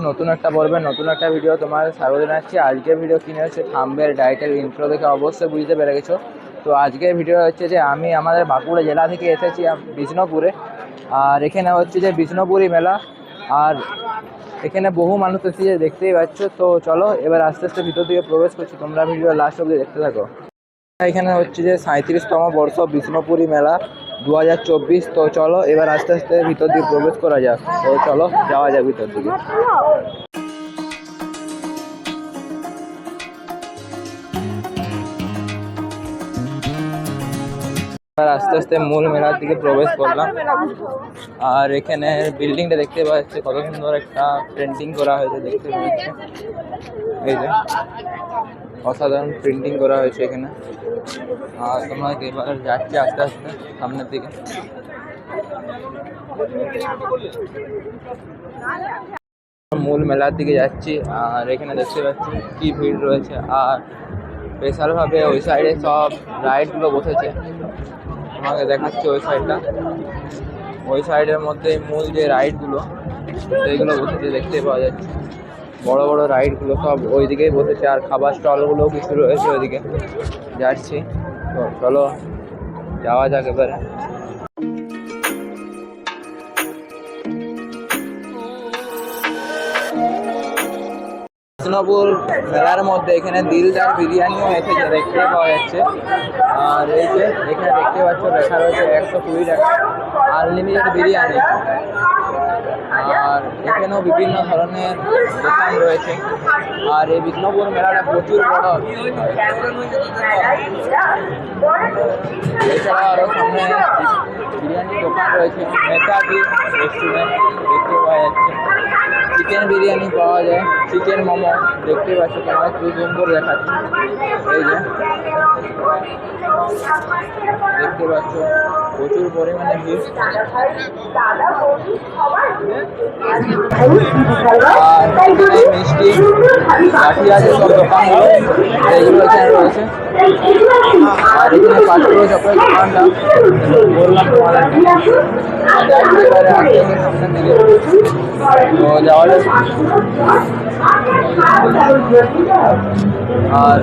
নতুন একটা পর্বে নতুন একটা ভিডিও তোমার স্বাগত জানাচ্ছি। আজকের ভিডিও কিনে হচ্ছে থাম্বনেল টাইটেল ইন্ট্রো দেখে অবশ্যই বুঝতে পেরে গেছো। তো আজকের ভিডিও হচ্ছে যে আমি আমাদের বাঁকুড়া জেলা থেকে এসেছি বিষ্ণুপুরে। আর এখানে হচ্ছে যে বিষ্ণুপুরি মেলা, আর এখানে বহু মানুষ এসেছে দেখতেই পাচ্ছ। তো চলো এবার আস্তে আস্তে ভিতর দিকে প্রবেশ করছি, তোমরা ভিডিও লাস্ট অবধি দেখতে থাকো। এখানে হচ্ছে যে 37তম বর্ষ বিষ্ণুপুরি মেলা 2024। তো চলো এবার আস্তে আস্তে ভিতর দিকে প্রবেশ করা যাক। তো চলো যাওয়া যাক ভিতর দিকে। আস্তে আস্তে মূল মেলার দিকে প্রবেশ করলাম। আর এখানে বিল্ডিংটা দেখতে পাচ্ছি, কত সুন্দর একটা পেন্টিং করা হয়েছে দেখতে পাচ্ছি। এই যে অসাধারণ প্রিন্টিং করা হয়েছে এখানে। আর তোমরা এবার যাচ্ছি আস্তে আস্তে সামনের দিকে। মূল মেলার দিকে যাচ্ছি, আর এখানে দেখতে পাচ্ছি কি ভিড় রয়েছে। আর স্পেশালভাবে ওই সাইডে সব রাইডগুলো বসেছে, তোমাকে দেখাচ্ছি ওই সাইডটা। ওই সাইডের মধ্যে মূল যে রাইডগুলো সেইগুলো বসেছে দেখতে পাওয়া যাচ্ছে। বড় বড় রাইডগুলো সব ওই দিকেই বসেছে, আর খাবার স্টলগুলোও কিছু রয়েছে ওইদিকে। যাচ্ছি, তো চলো যাওয়া যাক এবারে। বিষ্ণুপুর মেলার মধ্যে এখানে দিলদার বিরিয়ানিও এসেছে দেখতে পাওয়া যাচ্ছে। আর এই যে এখানে দেখতে পাচ্ছ লেখা রয়েছে 120 টাকা আনলিমিটেড বিরিয়ানি। আর এখানেও বিভিন্ন ধরনের দোকান রয়েছে। আর এই বিষ্ণুপুর মেলাটা প্রচুর বড়। এছাড়া আরও সামনে বিরিয়ানির দোকান রয়েছে, নেতাজি রেস্টুরেন্ট দেখতে পাওয়া যাচ্ছে। চিকেন বিরিয়ানি পাওয়া যায়, চিকেন মোমো দেখতে পাচ্ছ, তোমার খুব সুন্দর দেখাচ্ছে। এই যে দেখতে পাচ্ছ প্রচুর পরিমাণে ভিড়। আর মিষ্টি লাঠি আছে সব দোকানগুলো, এইগুলো এখানে রয়েছে। আর এখানে পাঁচগুলো চপের দোকানটা বললাম তোমাদেরকে। সামনের দিকে তো যাওয়া যাবে। আর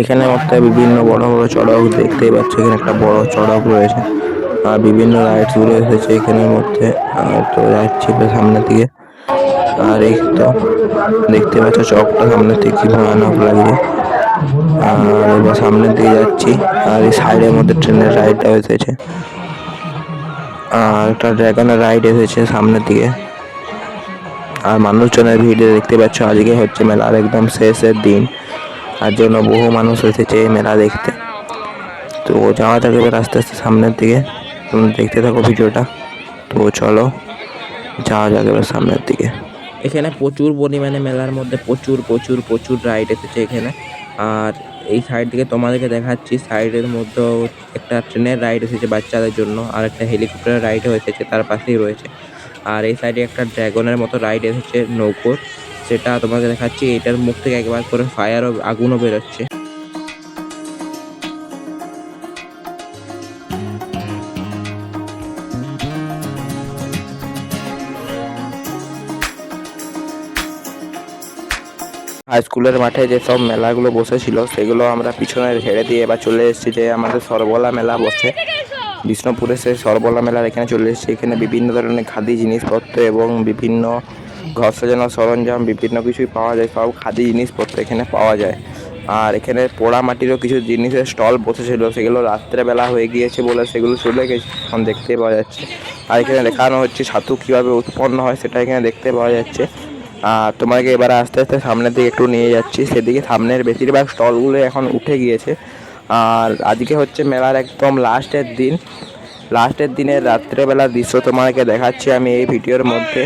এখানে মধ্যে বিভিন্ন বড় বড় চড়ক দেখতেই পাচ্ছ। এখানে একটা বড় চড়ক রয়েছে, আর বিভিন্ন রাইডস গুলো এসেছে এখানের মধ্যে। তো যাচ্ছি সামনের দিকে। আর এই তো দেখতে পাচ্ছ চকটা সামনের থেকে কি ভয়ানক লাগছে। আর এবার সামনের দিকে যাচ্ছি, আর এই সাইডের মধ্যে ট্রেনের রাইডটা এসেছে, আর একটা ড্রাগনের রাইড এসেছে সামনের দিকে। আর মানুষজনের ভিড় দেখতে পাচ্ছ। আজকে হচ্ছে মেলার একদম শেষের দিন, আর জন্য বহু মানুষ এসেছে এই মেলা দেখতে। তো যাওয়া যাক এবার আস্তে আস্তে সামনের দিকে, তোমরা দেখতে থাকো ভিডিওটা। তো চলো যাওয়া যাক এবার সামনের দিকে। এখানে প্রচুর পরিমাণে মেলার মধ্যে প্রচুর প্রচুর প্রচুর রাইড এসেছে এখানে। আর এই সাইড থেকে তোমাদেরকে দেখাচ্ছি, সাইডের মধ্যেও একটা ট্রেনের রাইড এসেছে বাচ্চাদের জন্য, আর একটা হেলিকপ্টারের রাইডও এসেছে তার পাশেই রয়েছে। আর এই সাইডে একটা ড্রাগনের মতো রাইড এসেছে নৌকোর, সেটা তোমাকে দেখাচ্ছি। এটার মুখ থেকে একবার করে ফায়ার ও আগুনও বেরোচ্ছে। হাই স্কুলের মাঠে যেসব মেলাগুলো বসেছিল সেগুলো আমরা পিছনে ছেড়ে দিয়ে এবার চলে এসেছি যে আমাদের সরবলা মেলা বসে বিষ্ণুপুরে। সেই সরবলা মেলার এখানে চলে এসেছি। এখানে বিভিন্ন ধরনের খাদি জিনিসপত্র এবং বিভিন্ন ঘর সাজানোর সরঞ্জাম বিভিন্ন কিছুই পাওয়া যায়। সব খাদি জিনিসপত্র এখানে পাওয়া যায়। আর এখানে পোড়া মাটিরও কিছু জিনিসের স্টল বসেছিল, সেগুলো রাত্রেবেলা হয়ে গিয়েছে বলে সেগুলো চলে গেছে, এখন দেখতে পাওয়া যাচ্ছে। আর এখানে দেখানো হচ্ছে ছাতু কীভাবে উৎপন্ন হয় সেটা এখানে দেখতে পাওয়া যাচ্ছে। আর তোমাকে এবারে আস্তে আস্তে সামনের দিকে একটু নিয়ে যাচ্ছি। সেদিকে সামনের বেশিরভাগ স্টলগুলো এখন উঠে গিয়েছে। আর আজকে হচ্ছে মেলার একদম লাস্টের দিনের রাত্রেবেলার দৃশ্য তোমাকে দেখাচ্ছি আমি এই ভিডিওর মধ্যে।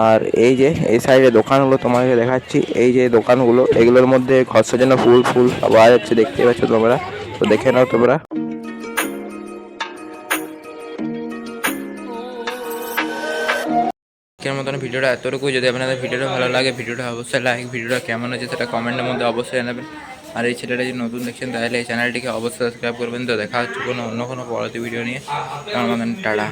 আর এই যে এই সাইডে দোকানগুলো তোমাকে দেখাচ্ছি, এই যে দোকানগুলো, এগুলোর মধ্যে ঘর সাজানো ফুল পাওয়া যাচ্ছে দেখতে পাচ্ছ তোমরা। তো দেখে নাও তোমরা। আজকের মতন ভিডিওটা এতটুকু। যদি আপনাদের ভিডিওটা ভালো লাগে ভিডিওটা অবশ্যই লাইক, ভিডিওটা কেমন হচ্ছে সেটা কমেন্টের মধ্যে অবশ্যই জানাবেন। আর এই ছেলেটা যদি নতুন দেখছেন তাহলে এই চ্যানেলটিকে অবশ্যই সাবস্ক্রাইব করবেন। তো দেখা হচ্ছে অন্য কোনো পরবর্তী ভিডিও নিয়ে। আমার মতন টাটা।